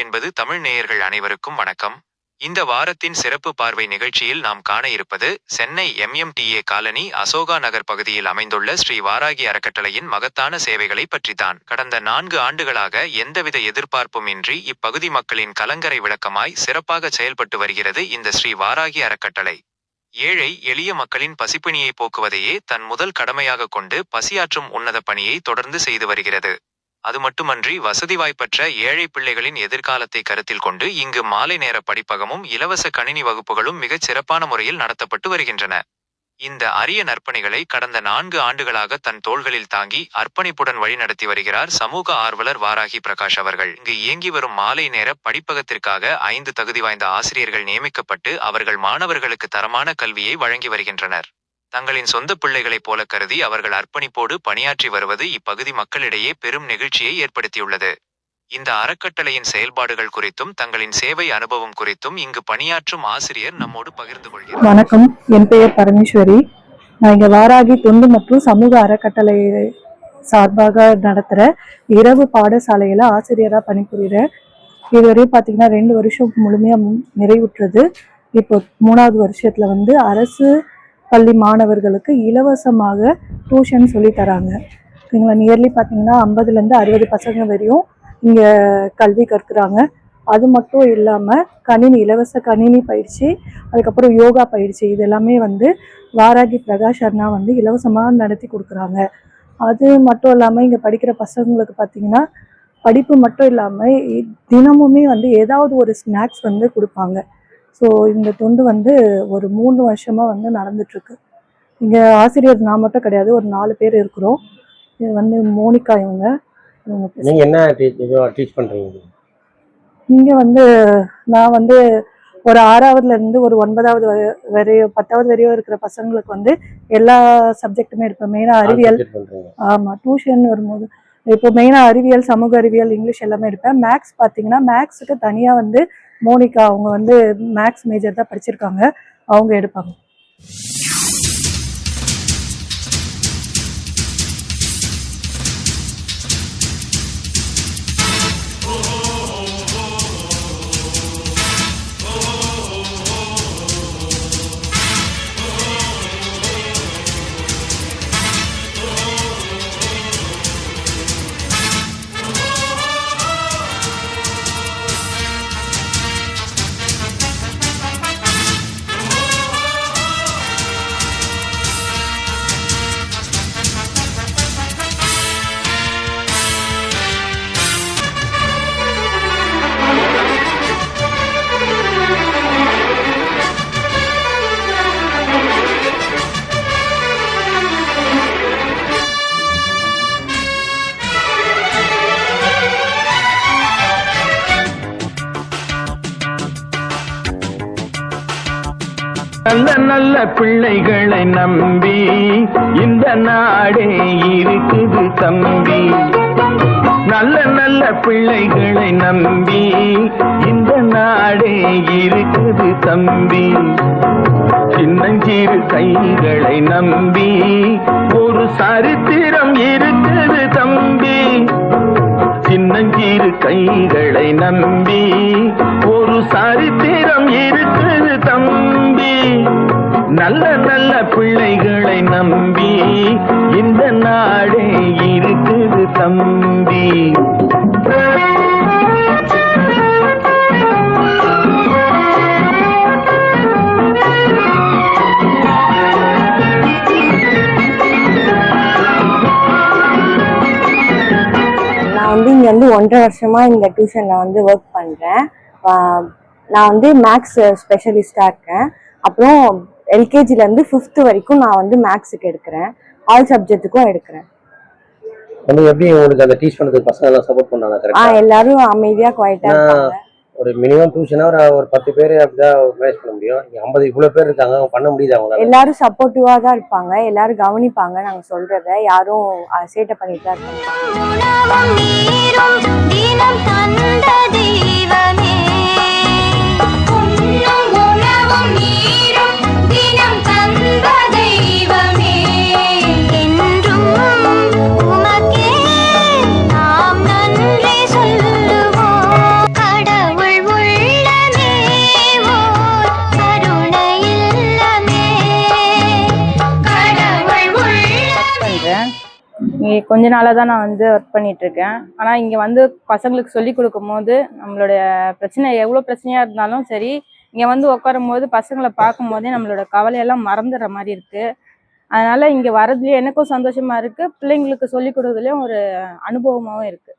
என்பது தமிழ் நேயர்கள் அனைவருக்கும் வணக்கம். இந்த வாரத்தின் சிறப்பு பார்வை நிகழ்ச்சியில் நாம் காண இருப்பது சென்னை MMTA காலனி அசோகா நகர் பகுதியில் அமைந்துள்ள ஸ்ரீ வாராகி அறக்கட்டளையின் மகத்தான சேவைகளை பற்றித்தான். கடந்த 4 ஆண்டுகளாக எந்தவித எதிர்பார்ப்பும் இன்றி இப்பகுதி மக்களின் கலங்கரை விளக்கமாய் சிறப்பாக செயல்பட்டு வருகிறது இந்த ஸ்ரீ வாராகி அறக்கட்டளை. ஏழை எளிய மக்களின் பசிப்பிணியை போக்குவதையே தன் முதல் கடமையாக கொண்டு பசியாற்றும் உன்னத பணியை தொடர்ந்து செய்து வருகிறது. அது மட்டுமன்றி வசதி வாய்ப்பற்ற ஏழை பிள்ளைகளின் எதிர்காலத்தை கருத்தில் கொண்டு இங்கு மாலை நேர படிப்பகமும் இலவச கணினி வகுப்புகளும் மிகச் சிறப்பான முறையில் நடத்தப்பட்டு வருகின்றன. இந்த அரிய நற்பணிகளை கடந்த 4 ஆண்டுகளாக தன் தோள்களில் தாங்கி அர்ப்பணிப்புடன் வழிநடத்தி வருகிறார் சமூக ஆர்வலர் வாராகி பிரகாஷ் அவர்கள். இங்கு இயங்கி வரும் மாலை நேர படிப்பகத்திற்காக 5 தகுதி வாய்ந்த ஆசிரியர்கள் நியமிக்கப்பட்டு அவர்கள் மாணவர்களுக்கு தரமான கல்வியை வழங்கி வருகின்றனர். தங்களின் சொந்த பிள்ளைகளைப் போல கருதி அவர்கள் அர்ப்பணிப்போடு பணியாற்றி வருவது இப்பகுதி மக்களிடையே பெரும் நெகிழ்ச்சியை ஏற்படுத்தியுள்ளது. இந்த அறக்கட்டளையின் செயல்பாடுகள் குறித்தும் தங்களின் சேவை அனுபவம் குறித்தும் இங்கு பணியாற்றும் ஆசிரியர் நம்மோடு பகிர்ந்து கொள்கிறார். வணக்கம், என் பெயர் பரமேஸ்வரி. நான் இங்க வாராகி தொண்டு மற்றும் சமூக அறக்கட்டளை சார்பாக நடத்துற இரவு பாடசாலையில ஆசிரியரா பணிபுரிகிறேன். இதுவரை பாத்தீங்கன்னா 2 வருஷம் முழுமையா நிறைவுற்றது. இப்போ 3வது வருஷத்துல அரசு பள்ளி மாணவர்களுக்கு இலவசமாக டியூஷன் சொல்லி தராங்க. ஓகேங்களா. நியர்லி பார்த்தீங்கன்னா 50லேருந்து 60 பசங்க வரையும் இங்கே கல்வி கற்கிறாங்க. அது மட்டும் இல்லாமல் இலவச கணினி பயிற்சி, அதுக்கப்புறம் யோகா பயிற்சி, இது எல்லாமே வாராகி பிரகாஷ் அண்ணா இலவசமாக நடத்தி கொடுக்குறாங்க. அது மட்டும் இல்லாமல் இங்கே படிக்கிற பசங்களுக்கு பார்த்தீங்கன்னா படிப்பு மட்டும் இல்லாமல் தினமுமே ஏதாவது ஒரு ஸ்நாக்ஸ் கொடுப்பாங்க. ஸோ இந்த தொண்டு ஒரு 3 வருஷமாக நடந்துட்டுருக்கு. இங்கே ஆசிரியர் நான் மட்டும் கிடையாது, ஒரு 4 பேர் இருக்கிறோம். இது மோனிகா இவங்க. நீங்கள் என்ன டீச் பண்ணுறீங்க? இங்கே நான் ஒரு 6வதுலேருந்து ஒரு 9வது வரையும் 10வது வரையும் இருக்கிற பசங்களுக்கு எல்லா சப்ஜெக்ட்டுமே இருப்பேன். மெயினாக அறிவியல். ஆமாம், டியூஷன் வரும்போது இப்போ மெயினாக அறிவியல், சமூக அறிவியல், இங்கிலீஷ் எல்லாமே இருப்பேன். மேக்ஸ் பார்த்தீங்கன்னா மேக்ஸுக்கு தனியாக மோனிகா அவங்க மேக்ஸ் மேஜர் தான் படிச்சிருக்காங்க, அவங்க எடுப்பாங்க. நல்ல நல்ல பிள்ளைகளை நம்பி இந்த நாடே இருக்குது தம்பி. நல்ல நல்ல பிள்ளைகளை நம்பி இந்த நாடே இருக்குது தம்பி. சின்னஞ்சிறு கைகளை நம்பி ஒரு சரித்திரம் இருக்குது தம்பி. சின்னஞ்சிறு கைகளை நம்பி ஒரு சரித்திரம் இருக்குது தம்பி. நல்ல நல்ல பிள்ளைகளை நம்பி இந்த நாடே இருக்குது தம்பி. நான் இங்கே 1.5 வருஷமா இந்த டியூஷன்ல ஒர்க் பண்றேன். நான் மேக்ஸ் ஸ்பெஷலிஸ்டா இருக்கேன். அப்புறம் LKGலேருந்து 5th வரைக்கும் நான் மேக்ஸுக்கு எடுக்கிறேன், ஆல் சப்ஜெக்ட்டுக்கும் எடுக்கிறேன். எப்படி உங்களுக்கு அந்த டீச் பண்ணுறதுக்கு பசங்க எல்லாம் சப்போர்ட் பண்ணாங்க? கரெக்ட்டா எல்லாரும் அமைதியா குவைட்டா இருக்காங்க. ஒரு மினிமம் டியூஷனா ஒரு 10 பேர் அப்படிதான் மேனேஜ் பண்ண முடியும். 50 இவ்வளவு பேர் இருக்காங்க, பண்ண முடியுது அவங்களால? எல்லாரும் சப்போர்ட்டிவா தான் இருப்பாங்க, எல்லாரும் கவனிப்பாங்க. நாங்க சொல்றத யாரும் சேட்டை பண்ணிட்டு தான் இருப்பாங்க. இங்கே கொஞ்ச நாளாக தான் நான் வந்து ஒர்க் பண்ணிட்டு இருக்கேன். ஆனால் இங்கே வந்து பசங்களுக்கு சொல்லி கொடுக்கும் போது நம்மளுடைய பிரச்சனை எவ்வளோ பிரச்சனையாக இருந்தாலும் சரி, இங்கே வந்து உட்காரும் போது பசங்களை பார்க்கும் போதே நம்மளோட கவலையெல்லாம் மறந்துடுற மாதிரி இருக்கு. அதனால இங்கே வரதுலேயே எனக்கும் சந்தோஷமா இருக்கு, பிள்ளைங்களுக்கு சொல்லி கொடுக்குறதுலேயும் ஒரு அனுபவமாகவும் இருக்கு.